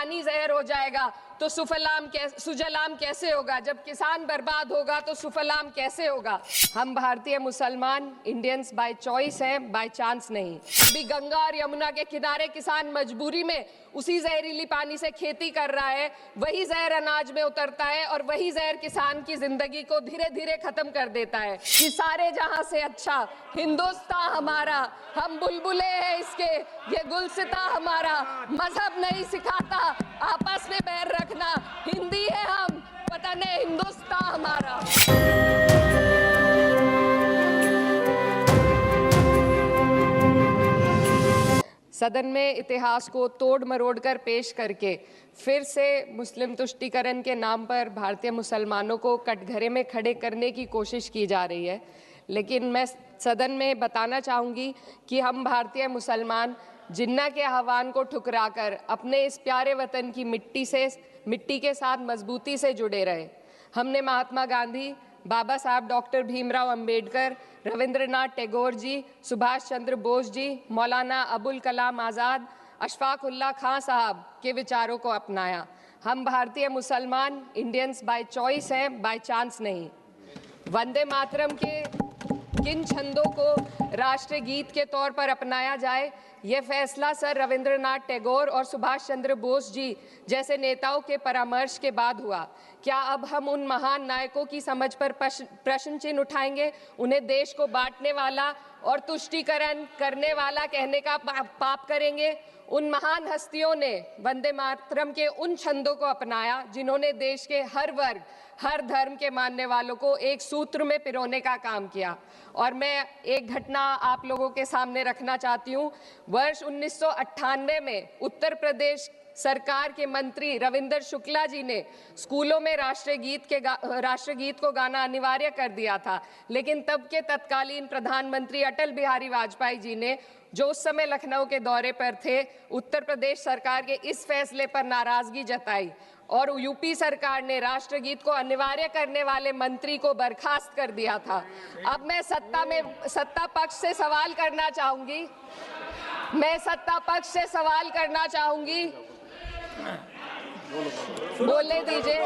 पानी जहर हो जाएगा तो सुजलाम कैसे होगा? जब किसान बर्बाद होगा तो सुफलाम कैसे होगा? हम भारतीय मुसलमान इंडियंस बाय चॉइस हैं, बाय चांस नहीं। अभी गंगा और यमुना के किनारे किसान मजबूरी में उसी जहरीली पानी से खेती कर रहा है, वही जहर अनाज में उतरता है और वही जहर किसान की जिंदगी को धीरे धीरे खत्म कर देता है। कि सारे जहां से अच्छा हिंदुस्तान हमारा, हम बुलबुले हैं इसके, ये गुलसिता हमारा, मजहब नहीं सिखाता आपस में बैर रखना, हिंदी है हम, पता नहीं हिंदुस्तान हमारा। सदन में इतिहास को तोड़ मरोड़ कर पेश करके फिर से मुस्लिम तुष्टीकरण के नाम पर भारतीय मुसलमानों को कटघरे में खड़े करने की कोशिश की जा रही है। लेकिन मैं सदन में बताना चाहूँगी कि हम भारतीय मुसलमान जिन्ना के आह्वान को ठुकराकर अपने इस प्यारे वतन की मिट्टी के साथ मजबूती से जुड़े रहे। हमने महात्मा गांधी, बाबा साहब डॉक्टर भीमराव अंबेडकर, रविंद्रनाथ टैगोर जी, सुभाष चंद्र बोस जी, मौलाना अबुल कलाम आज़ाद, अशफाक उल्लाह खां साहब के विचारों को अपनाया। हम भारतीय मुसलमान इंडियंस बाय चॉइस हैं, बाय चांस नहीं। वंदे मातरम के किन छंदों को राष्ट्रीय गीत के तौर पर अपनाया जाए, यह फैसला सर रविंद्रनाथ टैगोर और सुभाष चंद्र बोस जी जैसे नेताओं के परामर्श के बाद हुआ। क्या अब हम उन महान नायकों की समझ पर प्रश्न चिन्ह उठाएंगे? उन्हें देश को बांटने वाला और तुष्टीकरण करने वाला कहने का पाप करेंगे? उन महान हस्तियों ने वंदे मातरम के उन छंदों को अपनाया जिन्होंने देश के हर वर्ग, हर धर्म के मानने वालों को एक सूत्र में पिरोने का काम किया। और मैं एक घटना आप लोगों के सामने रखना चाहती हूँ। वर्ष 1998 में उत्तर प्रदेश सरकार के मंत्री रविंदर शुक्ला जी ने स्कूलों में राष्ट्रीय गीत को गाना अनिवार्य कर दिया था। लेकिन तब के तत्कालीन प्रधानमंत्री अटल बिहारी वाजपेयी जी ने, जो उस समय लखनऊ के दौरे पर थे, उत्तर प्रदेश सरकार के इस फैसले पर नाराजगी जताई और यूपी सरकार ने राष्ट्रीय गीत को अनिवार्य करने वाले मंत्री को बर्खास्त कर दिया था। अब मैं सत्ता पक्ष से सवाल करना चाहूंगी, बोलने दीजिए।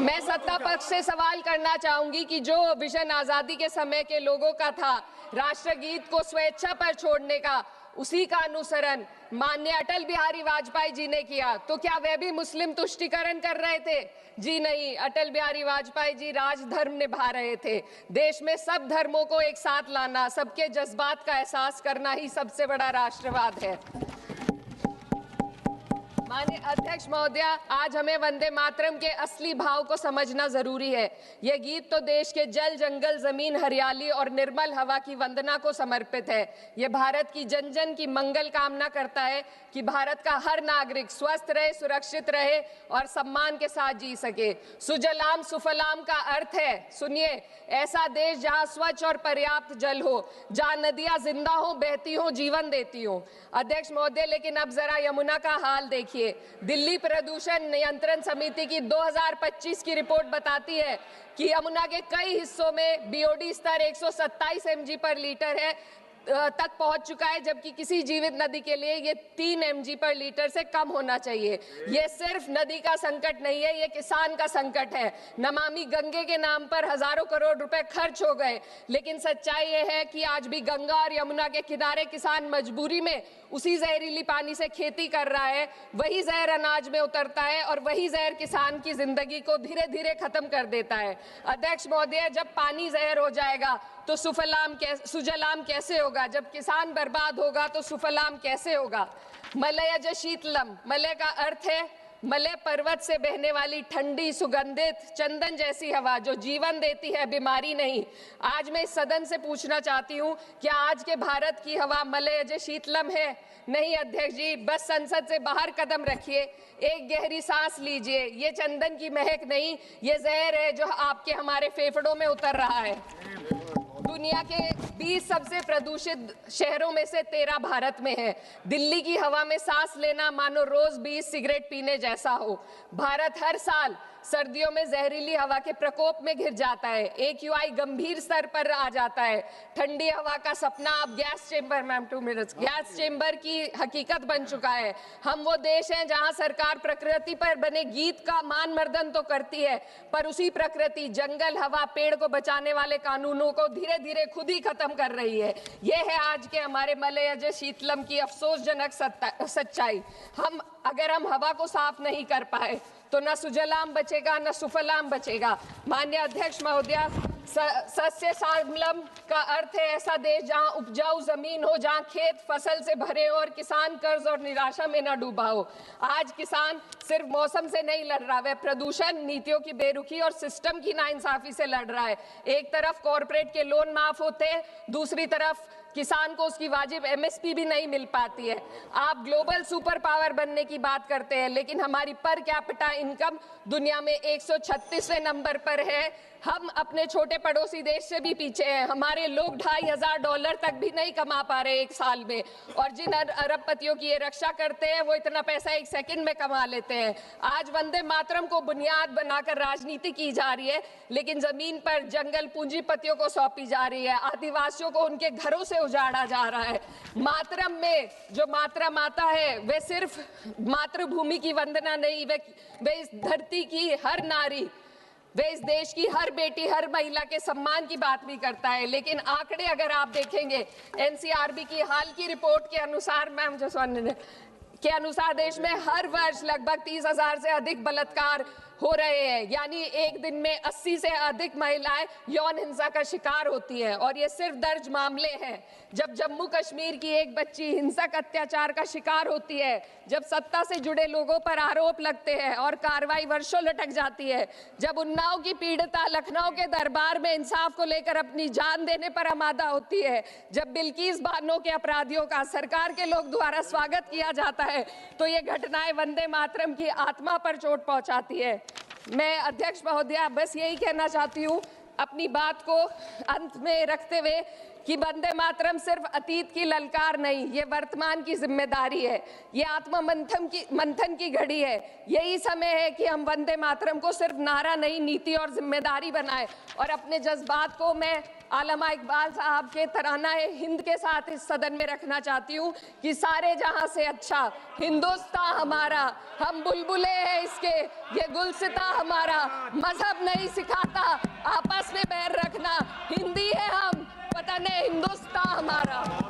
मैं सत्ता पक्ष से सवाल करना चाहूंगी कि जो विजन आजादी के समय के लोगों का था राष्ट्रीय गीत को स्वेच्छा पर छोड़ने का, उसी का अनुसरण माननीय अटल बिहारी वाजपेयी जी ने किया, तो क्या वे भी मुस्लिम तुष्टीकरण कर रहे थे? जी नहीं, अटल बिहारी वाजपेयी जी राजधर्म निभा रहे थे। देश में सब धर्मों को एक साथ लाना, सबके जज्बात का एहसास करना ही सबसे बड़ा राष्ट्रवाद है। माननीय अध्यक्ष महोदय, आज हमें वंदे मातरम के असली भाव को समझना जरूरी है। यह गीत तो देश के जल, जंगल, जमीन, हरियाली और निर्मल हवा की वंदना को समर्पित है। यह भारत की जन जन की मंगल कामना करता है कि भारत का हर नागरिक स्वस्थ रहे, सुरक्षित रहे और सम्मान के साथ जी सके। सुजलाम सुफलाम का अर्थ है, सुनिए, ऐसा देश जहां स्वच्छ और पर्याप्त जल हो, जहां नदियां जिंदा हो, बहती हो, जीवन देती हो। अध्यक्ष महोदय, लेकिन अब जरा यमुना का हाल देखिए। दिल्ली प्रदूषण नियंत्रण समिति की 2025 की रिपोर्ट बताती है कि यमुना के कई हिस्सों में बीओडी स्तर 127 mg पर लीटर है तक पहुंच चुका है, जबकि किसी जीवित नदी के लिए ये 3 mg पर लीटर से कम होना चाहिए। ये सिर्फ नदी का संकट नहीं है, ये किसान का संकट है। नमामि गंगे के नाम पर हजारों करोड़ रुपए खर्च हो गए, लेकिन सच्चाई ये है कि आज भी गंगा और यमुना के किनारे किसान मजबूरी में उसी जहरीली पानी से खेती कर रहा है, वही जहर अनाज में उतरता है और वही जहर किसान की जिंदगी को धीरे धीरे खत्म कर देता है। अध्यक्ष महोदय, जब पानी जहर हो जाएगा तो सुजलाम कैसे होगा? जब किसान बर्बाद होगा तो सुफलाम कैसे होगा? मलयज शीतलम, मलय का अर्थ है मलय पर्वत से बहने वाली ठंडी, सुगंधित, चंदन जैसी हवा जो जीवन देती है, बीमारी नहीं। आज मैं इस सदन से पूछना चाहती हूँ, क्या आज के भारत की हवा मलयज शीतलम है? नहीं अध्यक्ष जी, बस संसद से बाहर कदम रखिए, एक गहरी सांस लीजिए। ये चंदन की महक नहीं, ये जहर है जो आपके हमारे फेफड़ों में उतर रहा है। दुनिया के 20 सबसे प्रदूषित शहरों में से 13 भारत में है। दिल्ली की हवा में सांस लेना मानो रोज 20 सिगरेट पीने जैसा हो। भारत हर साल सर्दियों में जहरीली हवा के प्रकोप में घिर जाता है, AQI गंभीर स्तर पर आ जाता है, ठंडी हवा का सपना अब गैस चेंबर की हकीकत बन चुका है। हम वो देश हैं जहां सरकार प्रकृति पर बने गीत का मान मर्दन तो करती है, पर उसी प्रकृति जंगल, हवा, पेड़ को बचाने वाले कानूनों को धीरे धीरे खुद ही खत्म कर रही है। ये है आज के हमारे मलयज शीतलम की अफसोसजनक सच्चाई। अगर हम हवा को साफ नहीं कर पाए तो न सुजलाम बचेगा न सुफलाम बचेगा। माननीय अध्यक्ष महोदया, सस्य श्यामलम का अर्थ है ऐसा देश जहां उपजाऊ जमीन हो, जहां खेत फसल से भरे हो और किसान कर्ज और निराशा में न डूबा हो। आज किसान सिर्फ मौसम से नहीं लड़ रहा, वह प्रदूषण, नीतियों की बेरुखी और सिस्टम की नाइंसाफी से लड़ रहा है। एक तरफ कॉरपोरेट के लोन माफ होते हैं, दूसरी तरफ किसान को उसकी वाजिब MSP भी नहीं मिल पाती है। आप ग्लोबल सुपर पावर बनने की बात करते हैं, लेकिन हमारी पर कैपिटा इनकम दुनिया में 136वें नंबर पर है। हम अपने छोटे पड़ोसी देश से भी पीछे हैं। हमारे लोग $2,500 तक भी नहीं कमा पा रहे एक साल में, और जिन अरबपतियों की ये रक्षा करते हैं वो इतना पैसा एक सेकंड में कमा लेते हैं। आज वंदे मातरम को बुनियाद बनाकर राजनीति की जा रही है, लेकिन जमीन पर जंगल पूंजीपतियों को सौंपी जा रही है, आदिवासियों को उनके घरों से उजाड़ा जा रहा है। मातरम में जो मात्रा माता है वे सिर्फ मातृभूमि की वंदना नहीं, वे इस धरती की हर नारी, वे इस देश की हर बेटी, हर महिला के सम्मान की बात भी करता है। लेकिन आंकड़े अगर आप देखेंगे, NCRB की हाल की रिपोर्ट के अनुसार, मैम जसवंत के अनुसार देश में हर वर्ष लगभग 30,000 से अधिक बलात्कार हो रहे हैं, यानी एक दिन में 80 से अधिक महिलाएं यौन हिंसा का शिकार होती हैं। और ये सिर्फ दर्ज मामले हैं। जब जम्मू कश्मीर की एक बच्ची हिंसक अत्याचार का शिकार होती है, जब सत्ता से जुड़े लोगों पर आरोप लगते हैं और कार्रवाई वर्षों लटक जाती है, जब उन्नाव की पीड़िता लखनऊ के दरबार में इंसाफ को लेकर अपनी जान देने पर आमादा होती है, जब बिल्किस बानो के अपराधियों का सरकार के लोग द्वारा स्वागत किया जाता है, तो ये घटनाएं वंदे मातरम की आत्मा पर चोट पहुंचाती है। मैं अध्यक्ष महोदया बस यही कहना चाहती हूँ अपनी बात को अंत में रखते हुए कि वंदे मातरम सिर्फ अतीत की ललकार नहीं, ये वर्तमान की जिम्मेदारी है, ये आत्म मंथन की घड़ी है। यही समय है कि हम वंदे मातरम को सिर्फ नारा नहीं, नीति और जिम्मेदारी बनाएं। और अपने जज्बात को मैं आलमा इकबाल साहब के तराना हिंद के साथ इस सदन में रखना चाहती हूँ कि सारे जहां से अच्छा हिंदुस्तान हमारा, हम बुलबुले हैं इसके, ये गुलसिता हमारा, मजहब नहीं सिखाता आपस में बैर रखना, हिंदी है हम, वतन है हिंदुस्तान हमारा।